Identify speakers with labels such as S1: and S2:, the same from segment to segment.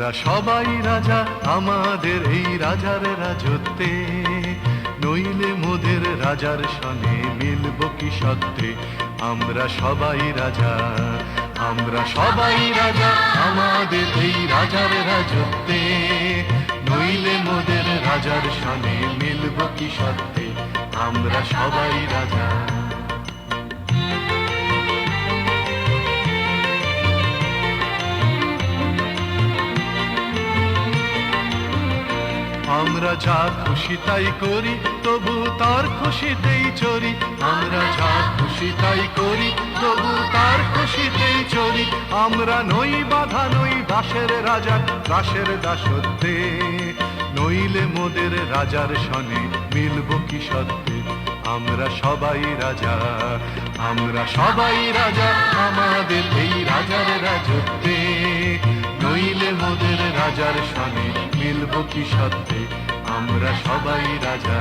S1: আমরা সবাই রাজা আমাদের এই রাজার রাজত্বে, নইলে মোদের রাজার সনে মিলব কি সত্ত্বে। আমরা সবাই রাজা, আমরা সবাই রাজা আমাদের এই রাজার রাজত্বে, নইলে মোদের রাজার সনে মিলব কি সত্ত্বে। আমরা সবাই রাজা। আমরা যা খুশি তাই করি, তবু তার খুশিতেই চরি। আমরা যা খুশি তাই করি, তবু তার খুশিতেই চরি। আমরা নই বাধা, নই দাসের রাজা, দাসের দাসত্বে, নইলে মোদের রাজার সনে মিলব কি সত্ত্বে। আমরা সবাই রাজা, আমরা সবাই রাজা আমাদের এই রাজার রাজত্বে, নইলে মোদের রাজার সনে মিলব কি সত্ত্বে। আমরা সবাই রাজা।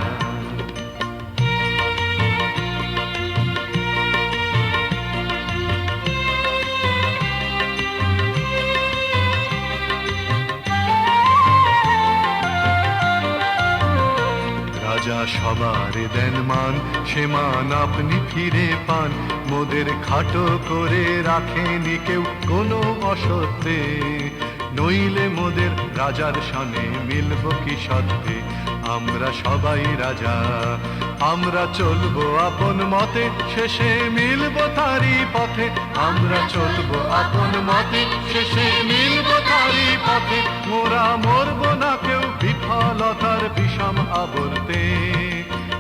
S1: রাজা সবার দেন মান, সে মান আপনি ফিরে পান। মোদের খাটো করে রাখেনি কেউ কোনো অসত্যে, নইলে মোদের রাজার সনে মিলব কি সত্ত্বে। আমরা সবাই রাজা, আমরা চলবো আপন মতে, শেষে মিলব তারই পথে। আমরা চলবো আপন মতে, শেষে মিলব তারই পথে। মোরা মরব না কেউ বিফলতার বিষম আবর্তে,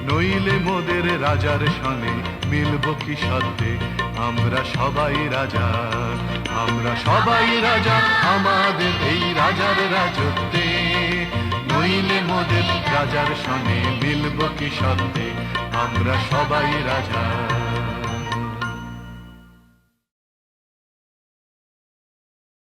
S1: নইলে মোদের রাজার সনে মিলব কি সত্ত্বে। আমরা সবাই রাজা, আমরা সবাই রাজা আমাদের এই রাজার রাজত্বে, নইলে মোদের রাজার সনে মিলব কি সত্ত্বে। আমরা সবাই রাজা।